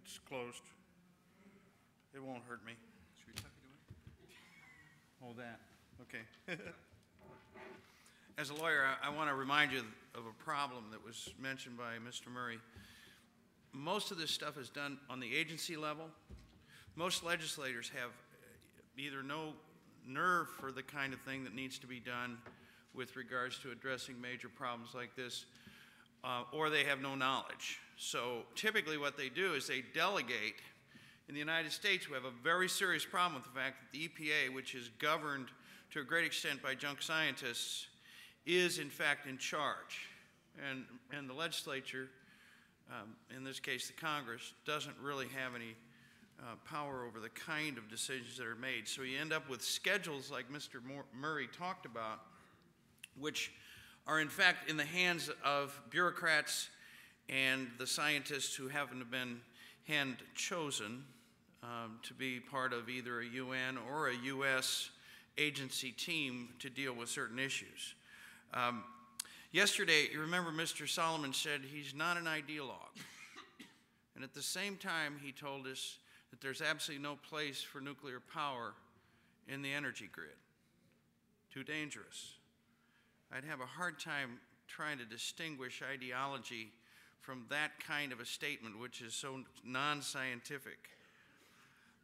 It's closed. It won't hurt me. Should we tuck it away? Hold that. Okay. As a lawyer, I want to remind you of a problem that was mentioned by Mr. Murray. Most of this stuff is done on the agency level. Most legislators have either no nerve for the kind of thing that needs to be done with regards to addressing major problems like this, or they have no knowledge. So typically what they do is they delegate. In the United States, we have a very serious problem with the fact that the EPA, which is governed to a great extent by junk scientists, is in fact in charge. And the legislature, in this case the Congress, doesn't really have any power over the kind of decisions that are made. So you end up with schedules like Mr. Murray talked about, which are in fact in the hands of bureaucrats and the scientists who happen to have been hand-chosen to be part of either a UN or a US agency team to deal with certain issues. Yesterday, you remember Mr. Solomon said he's not an ideologue. And at the same time, he told us that there's absolutely no place for nuclear power in the energy grid. Too dangerous. I'd have a hard time trying to distinguish ideology from that kind of a statement, which is so non-scientific.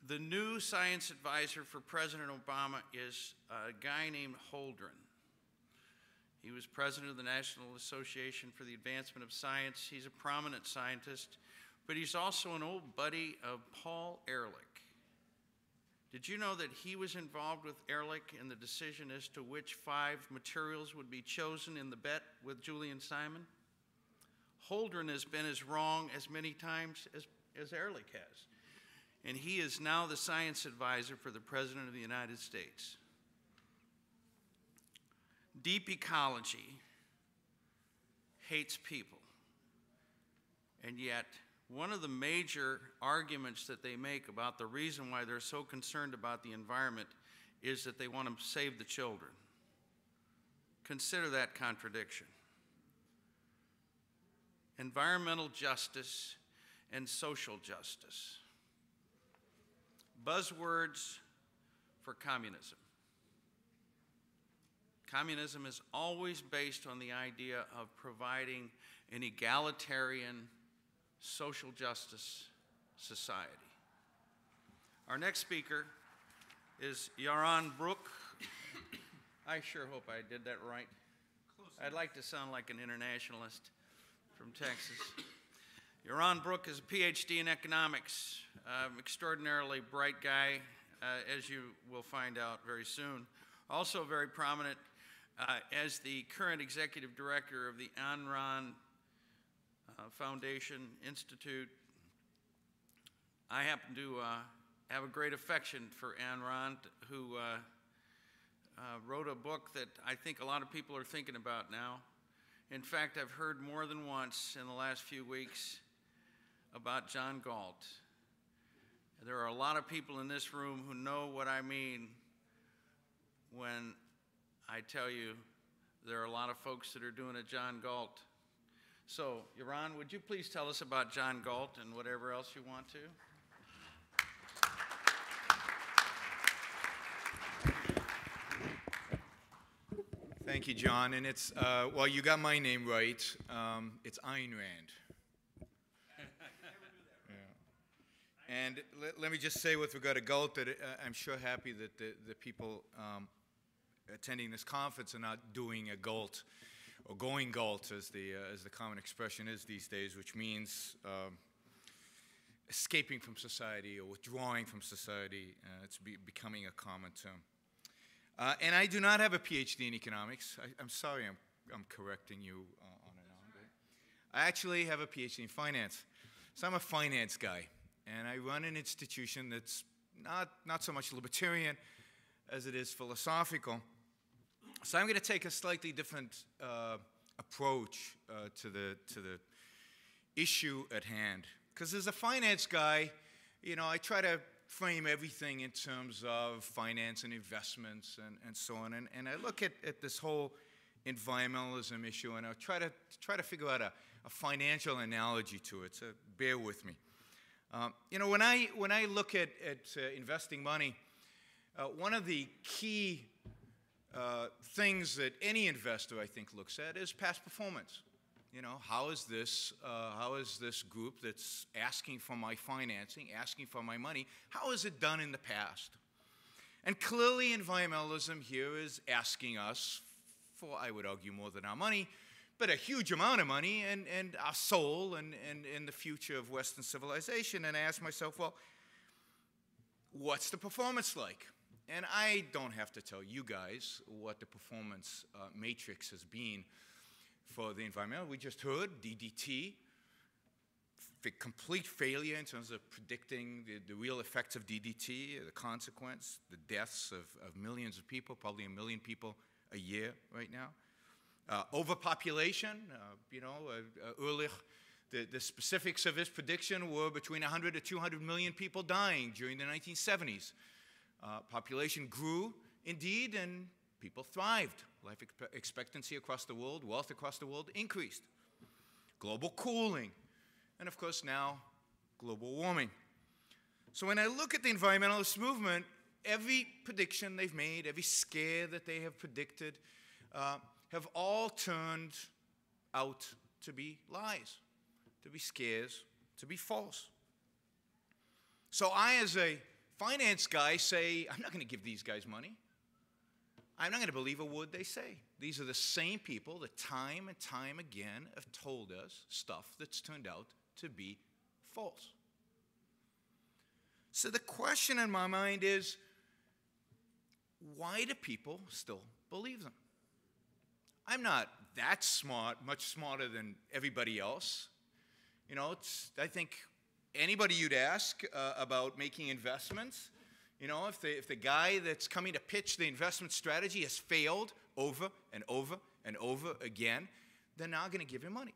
The new science advisor for President Obama is a guy named Holdren. He was president of the National Association for the Advancement of Science. He's a prominent scientist, but he's also an old buddy of Paul Ehrlich. Did you know that he was involved with Ehrlich in the decision as to which 5 materials would be chosen in the bet with Julian Simon? Holdren has been as wrong as many times as Ehrlich has. And he is now the science advisor for the President of the United States. Deep ecology hates people. And yet, one of the major arguments that they make about the reason why they're so concerned about the environment is that they want to save the children. Consider that contradiction. Environmental justice and social justice. Buzzwords for communism. Communism is always based on the idea of providing an egalitarian social justice society. Our next speaker is Yaron Brook. I sure hope I did that right. I'd like to sound like an internationalist from Texas. Yaron Brook is a PhD in economics, extraordinarily bright guy, as you will find out very soon. Also very prominent as the current executive director of the Enron Foundation Institute. I happen to have a great affection for Enron, who wrote a book that I think a lot of people are thinking about now. In fact, I've heard more than once in the last few weeks about John Galt. There are a lot of people in this room who know what I mean when I tell you there are a lot of folks that are doing a John Galt. So, Yaron, would you please tell us about John Galt and whatever else you want to? Thank you, John. And it's, well, you got my name right. It's Ayn Rand. Yeah. And let me just say with regard to Galt that I'm sure happy that the people attending this conference are not doing a Galt or going Galt, as the common expression is these days, which means escaping from society or withdrawing from society. It's becoming a common term. And I do not have a PhD in economics. I'm sorry I'm correcting you on and on. I actually have a PhD in finance. So I'm a finance guy, and I run an institution that's not so much libertarian as it is philosophical. So I'm going to take a slightly different approach to the issue at hand. Because as a finance guy, you know, I try to frame everything in terms of finance and investments and so on. And I look at this whole environmentalism issue, and I'll try to figure out a financial analogy to it, so bear with me. You know, when I look at investing money, one of the key things that any investor, I think, looks at is past performance. You know, how is this group that's asking for my financing, asking for my money, how is it done in the past? And clearly environmentalism here is asking us for, I would argue, more than our money, but a huge amount of money and our soul and the future of Western civilization. And I ask myself, well, what's the performance like? And I don't have to tell you guys what the performance matrix has been for the environment. We just heard DDT, complete failure in terms of predicting the real effects of DDT, the consequence, the deaths of millions of people, probably 1 million people a year right now. Overpopulation, earlier, the specifics of his prediction were between 100 to 200 million people dying during the 1970s. Population grew, indeed, and people thrived. Life expectancy across the world, wealth across the world increased. Global cooling, and of course now, global warming. So when I look at the environmentalist movement, every prediction they've made, every scare that they have predicted, have all turned out to be lies, to be scares, to be false. So I, as a finance guy, say, I'm not going to give these guys money. I'm not going to believe a word they say. These are the same people that time and time again have told us stuff that's turned out to be false. So the question in my mind is, why do people still believe them? I'm not that smart, much smarter than everybody else. You know, I think anybody you'd ask about making investments, you know, if the guy that's coming to pitch the investment strategy has failed over and over and over again, they're not going to give him money.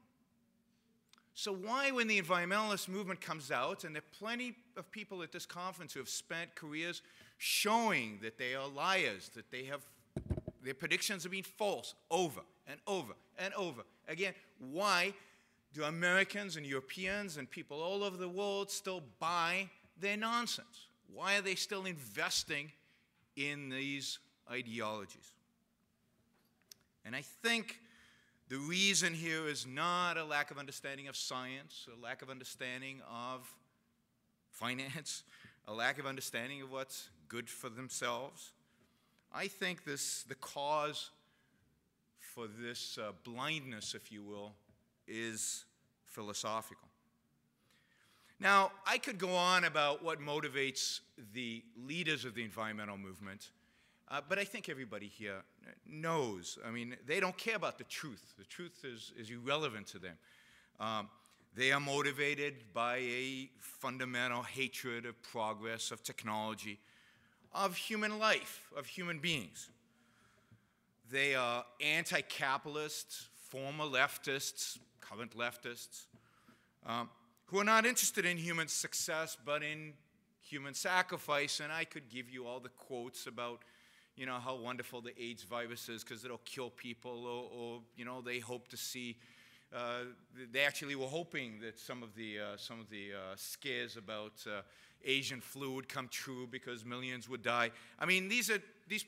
So why, when the environmentalist movement comes out, and there are plenty of people at this conference who have spent careers showing that they are liars, that their predictions have been false over and over and over again, why do Americans and Europeans and people all over the world still buy their nonsense? Why are they still investing in these ideologies? And I think the reason here is not a lack of understanding of science, a lack of understanding of finance, a lack of understanding of what's good for themselves. I think the cause for this blindness, if you will, is philosophical. Now, I could go on about what motivates the leaders of the environmental movement, but I think everybody here knows. I mean, they don't care about the truth. The truth is irrelevant to them. They are motivated by a fundamental hatred of progress, of technology, of human life, of human beings. They are anti-capitalist, former leftists, current leftists, who are not interested in human success, but in human sacrifice. And I could give you all the quotes about, you know, how wonderful the AIDS virus is because it'll kill people, or you know, they hope to see. They actually were hoping that some of the scares about Asian flu would come true because millions would die. I mean, these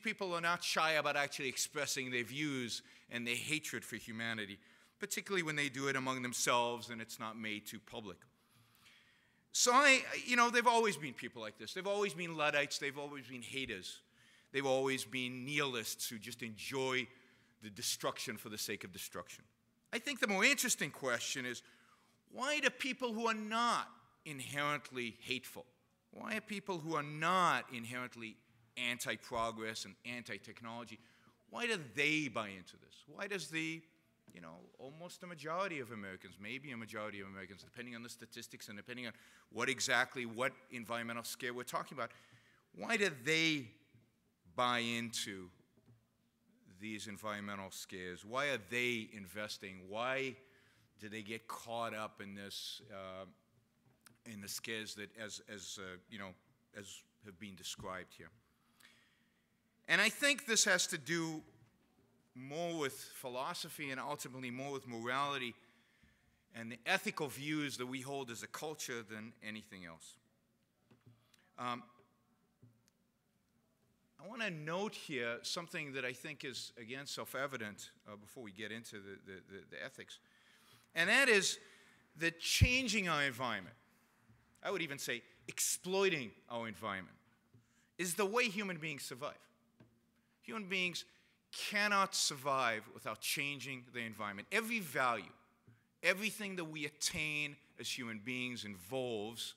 people are not shy about actually expressing their views and their hatred for humanity, particularly when they do it among themselves and it's not made too public. So you know, they've always been people like this. They've always been Luddites. They've always been haters. They've always been nihilists who just enjoy the destruction for the sake of destruction. I think the more interesting question is, why do people who are not inherently hateful, why are people who are not inherently anti-progress and anti-technology, why do they buy into this? Why does almost a majority of Americans, maybe a majority of Americans, depending on the statistics and depending on what environmental scare we're talking about, why do they buy into these environmental scares? Why are they investing? Why do they get caught up in this, in the scares that, as have been described here? And I think this has to do more with philosophy and ultimately more with morality and the ethical views that we hold as a culture than anything else. I want to note here something that I think is, again, self-evident before we get into the ethics, and that is that changing our environment, I would even say exploiting our environment, is the way human beings survive. Human beings cannot survive without changing the environment. Every value, everything that we attain as human beings involves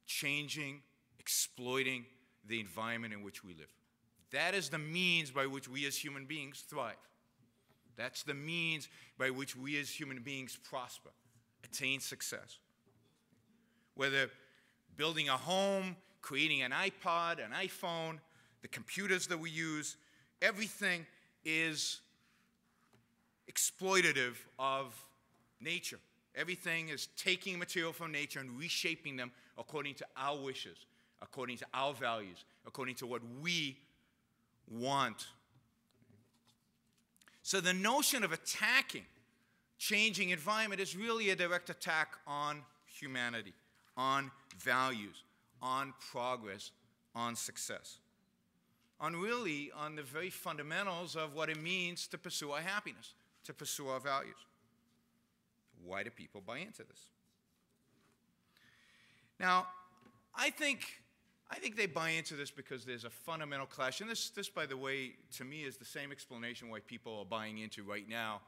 changing, exploiting the environment in which we live. That is the means by which we as human beings thrive. That's the means by which we as human beings prosper, attain success. Whether building a home, creating an iPod, an iPhone, the computers that we use, everything is exploitative of nature. Everything is taking material from nature and reshaping them according to our wishes, according to our values, according to what we want. So the notion of attacking changing environment is really a direct attack on humanity, on values, on progress, on success, on the very fundamentals of what it means to pursue our happiness, to pursue our values. Why do people buy into this? Now, I think they buy into this because there's a fundamental clash. And this, by the way, to me is the same explanation why people are buying into right now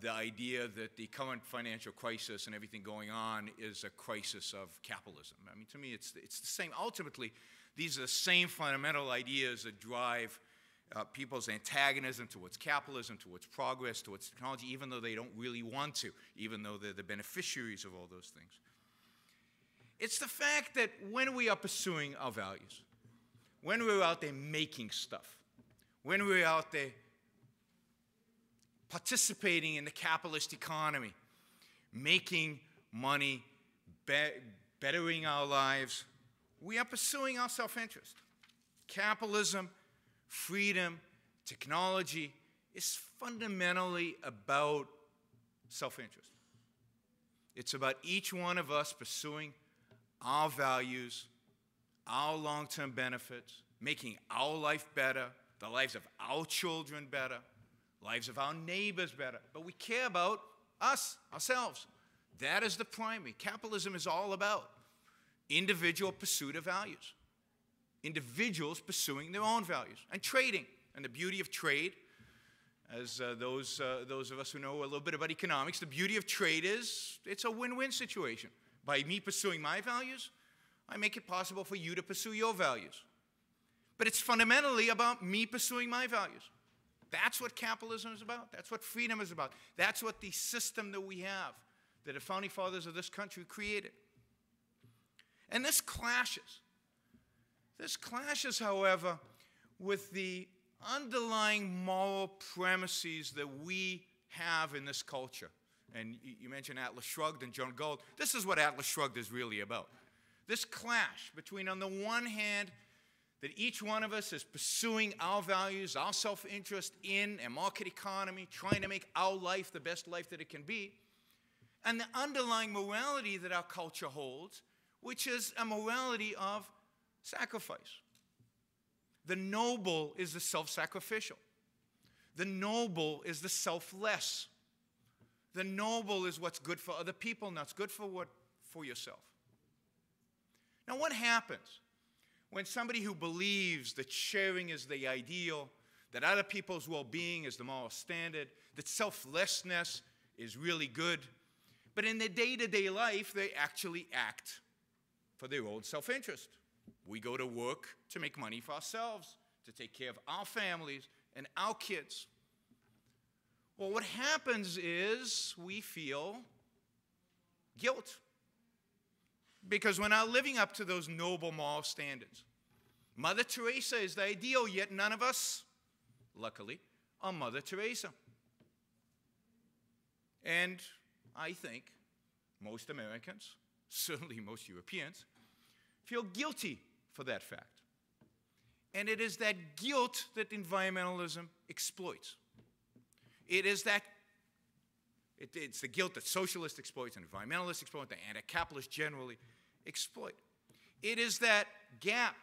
the idea that the current financial crisis and everything going on is a crisis of capitalism. I mean, to me, it's the same. Ultimately, these are the same fundamental ideas that drive people's antagonism towards capitalism, towards progress, towards technology, even though they don't really want to, even though they're the beneficiaries of all those things. It's the fact that when we are pursuing our values, when we're out there making stuff, when we're out there participating in the capitalist economy, making money, bettering our lives, we are pursuing our self-interest. Capitalism, freedom, technology is fundamentally about self-interest. It's about each one of us pursuing our values, our long-term benefits, making our life better, the lives of our children better, lives of our neighbors better. But we care about us, ourselves. That is the primary. Capitalism is all about individual pursuit of values. Individuals pursuing their own values and trading. And the beauty of trade, as those of us who know a little bit about economics, the beauty of trade is it's a win-win situation. By me pursuing my values, I make it possible for you to pursue your values. But it's fundamentally about me pursuing my values. That's what capitalism is about. That's what freedom is about. That's what the system that we have, that the founding fathers of this country created. And this clashes. This clashes, however, with the underlying moral premises that we have in this culture. And you mentioned Atlas Shrugged and John Gold. This is what Atlas Shrugged is really about. This clash between, on the one hand, that each one of us is pursuing our values, our self-interest in a market economy, trying to make our life the best life that it can be, and the underlying morality that our culture holds, which is a morality of sacrifice. The noble is the self-sacrificial. The noble is the selfless. The noble is what's good for other people, not what's good for yourself. Now, what happens when somebody who believes that sharing is the ideal, that other people's well-being is the moral standard, that selflessness is really good, but in their day-to-day life, they actually act for their own self-interest? We go to work to make money for ourselves, to take care of our families and our kids. Well, what happens is we feel guilt because we're not living up to those noble moral standards. Mother Teresa is the ideal, yet none of us, luckily, are Mother Teresa. And I think most Americans, certainly most Europeans, feel guilty for that fact. And it is that guilt that environmentalism exploits. It is that It's the guilt that socialists exploit and environmentalists exploit, the anti-capitalists generally exploit. It is that gap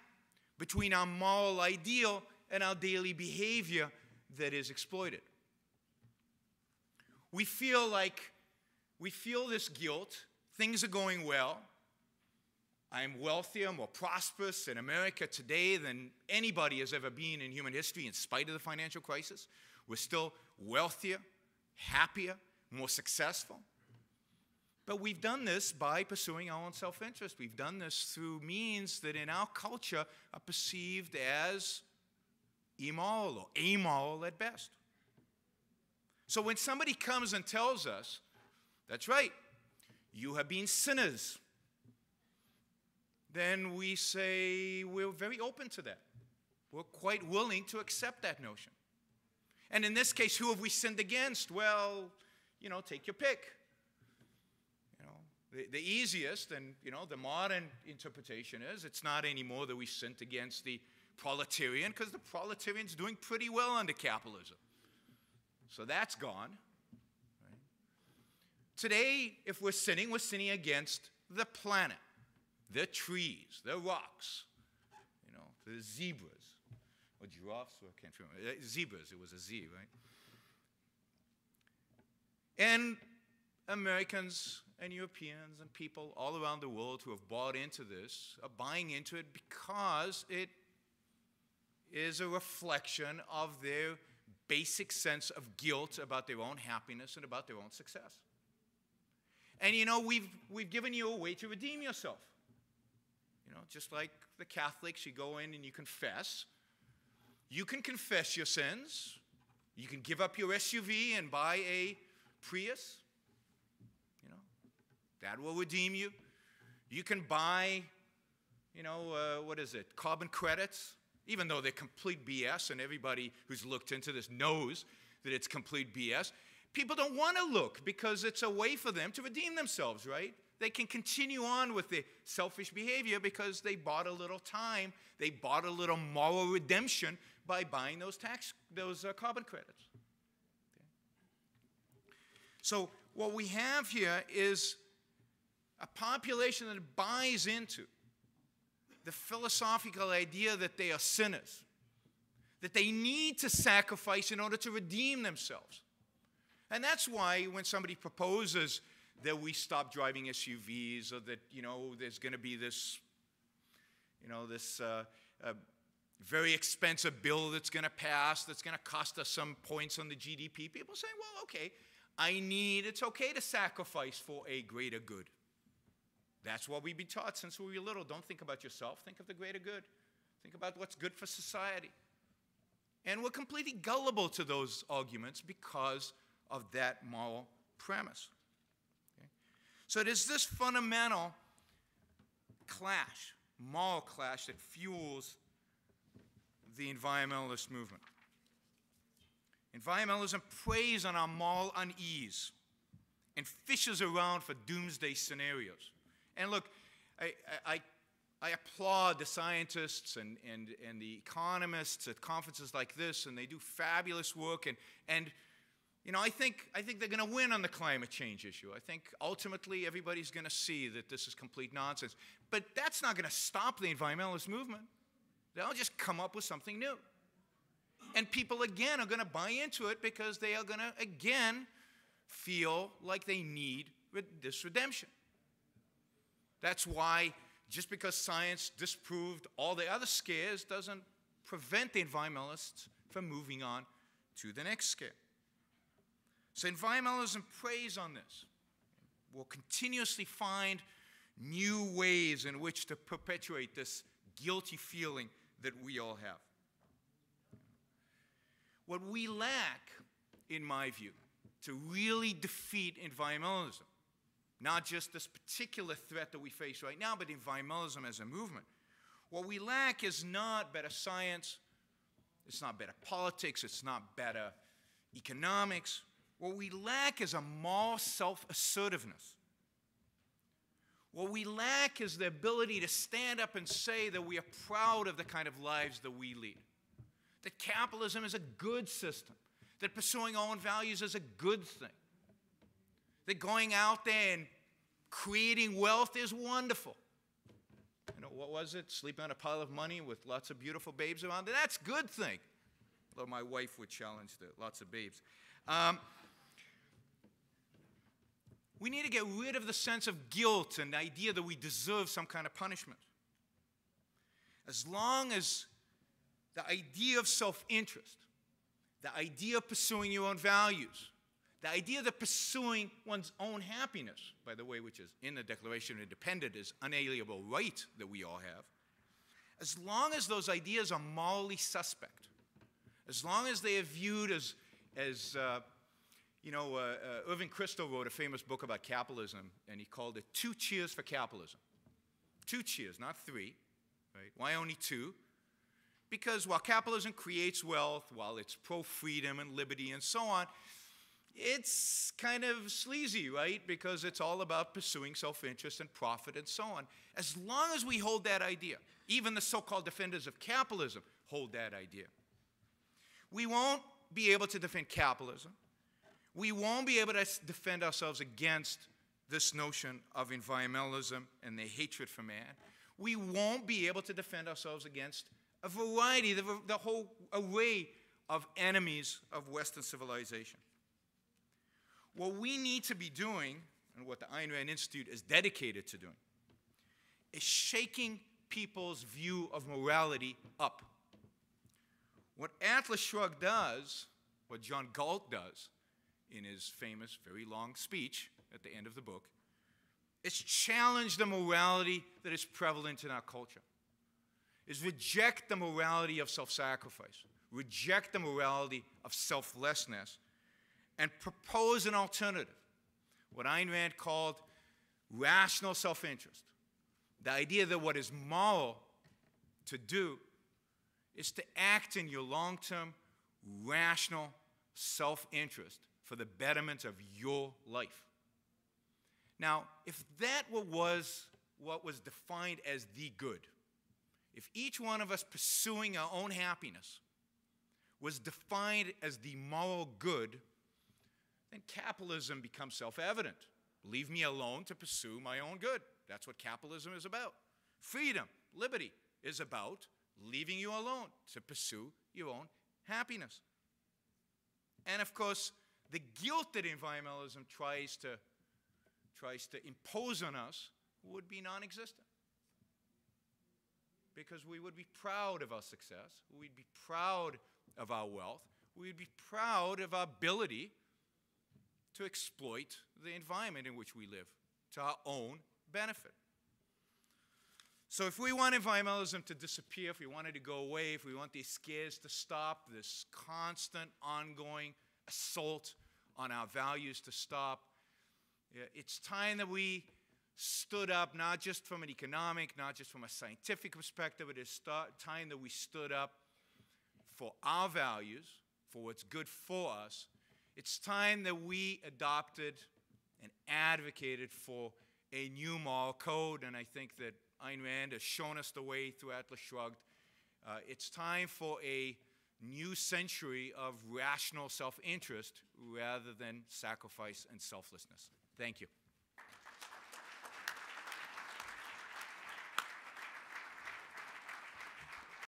between our moral ideal and our daily behavior that is exploited. We feel this guilt. Things are going well. I'm wealthier, more prosperous in America today than anybody has ever been in human history in spite of the financial crisis. We're still wealthier, happier, more successful. But we've done this by pursuing our own self-interest. We've done this through means that in our culture are perceived as immoral or amoral at best. So when somebody comes and tells us, that's right, you have been sinners, then we say we're very open to that. We're quite willing to accept that notion. And in this case, who have we sinned against? Well, take your pick. The easiest and, the modern interpretation is it's not anymore that we sinned against the proletarian because the proletarian's doing pretty well under capitalism. So that's gone. Right? Today, if we're sinning against the planet, the trees, the rocks, the zebras, or giraffes, I can't remember. Zebras, it was a Z, right? And Americans and Europeans and people all around the world who have bought into this are buying into it because it is a reflection of their basic sense of guilt about their own happiness and about their own success. And we've given you a way to redeem yourself. Just like the Catholics, you go in and you confess. You can confess your sins. You can give up your SUV and buy a Prius. That will redeem you. You can buy, carbon credits, even though they're complete BS, and everybody who's looked into this knows that it's complete BS. People don't want to look because it's a way for them to redeem themselves, right? They can continue on with their selfish behavior because they bought a little time. They bought a little moral redemption by buying those carbon credits. Okay. So what we have here is a population that buys into the philosophical idea that they are sinners, that they need to sacrifice in order to redeem themselves. And that's why when somebody proposes that we stop driving SUVs or that, there's going to be this, very expensive bill that's going to pass that's going to cost us some points on the GDP, people say, well, okay, it's okay to sacrifice for a greater good. That's what we've been taught since we were little. Don't think about yourself. Think of the greater good. Think about what's good for society. And we're completely gullible to those arguments because of that moral premise. Okay? So it is this fundamental clash, moral clash, that fuels the environmentalist movement. Environmentalism preys on our moral unease and fishes around for doomsday scenarios. And look, I applaud the scientists and the economists at conferences like this, and they do fabulous work. And I think they're going to win on the climate change issue. I think ultimately everybody's going to see that this is complete nonsense. But that's not going to stop the environmentalist movement. They'll just come up with something new. And people, again, are going to buy into it because they are going to, again, feel like they need this redemption. That's why just because science disproved all the other scares doesn't prevent the environmentalists from moving on to the next scare. So environmentalism preys on this. We'll continuously find new ways in which to perpetuate this guilty feeling that we all have. What we lack, in my view, to really defeat environmentalism, not just this particular threat that we face right now, but environmentalism as a movement. What we lack is not better science, it's not better politics, it's not better economics. What we lack is a moral self-assertiveness. What we lack is the ability to stand up and say that we are proud of the kind of lives that we lead. That capitalism is a good system. That pursuing our own values is a good thing. that going out there and creating wealth is wonderful. You know, what was it? Sleeping on a pile of money with lots of beautiful babes around it? That's a good thing. Although my wife would challenge the lots of babes. We need to get rid of the sense of guilt and the idea that we deserve some kind of punishment. As long as the idea of self-interest, the idea of pursuing your own values, the idea that pursuing one's own happiness, by the way, which is in the Declaration of Independence, is unalienable right that we all have, as long as those ideas are morally suspect, as long as they are viewed as Irving Kristol wrote a famous book about capitalism, and he called it 2 Cheers for Capitalism. 2 cheers, not 3. Right? Why only 2? Because while capitalism creates wealth, while it's pro-freedom and liberty and so on, it's kind of sleazy, right? Because it's all about pursuing self-interest and profit and so on. As long as we hold that idea, even the so-called defenders of capitalism hold that idea, we won't be able to defend capitalism. We won't be able to defend ourselves against this notion of environmentalism and the hatred for man. We won't be able to defend ourselves against a variety, the whole array of enemies of Western civilization. What we need to be doing, and what the Ayn Rand Institute is dedicated to doing, is shaking people's view of morality up. What Atlas Shrugged does, what John Galt does in his famous, very long speech at the end of the book, is challenge the morality that is prevalent in our culture, is reject the morality of self-sacrifice, reject the morality of selflessness, and propose an alternative, what Ayn Rand called rational self-interest. The idea that what is moral to do is to act in your long-term, rational self-interest for the betterment of your life. Now, if that was what was defined as the good, if each one of us pursuing our own happiness was defined as the moral good, then capitalism becomes self-evident. Leave me alone to pursue my own good. That's what capitalism is about. Freedom, liberty, is about leaving you alone to pursue your own happiness. And of course, the guilt that environmentalism tries to impose on us would be non-existent. Because we would be proud of our success, we'd be proud of our wealth, we'd be proud of our ability to exploit the environment in which we live to our own benefit. So if we want environmentalism to disappear, if we want it to go away, if we want these scares to stop, this constant, ongoing assault on our values to stop, it's time that we stood up, not just from an economic, not just from a scientific perspective, it is time that we stood up for our values, for what's good for us. It's time that we adopted and advocated for a new moral code, and I think that Ayn Rand has shown us the way through Atlas Shrugged. It's time for a new century of rational self-interest rather than sacrifice and selflessness. Thank you.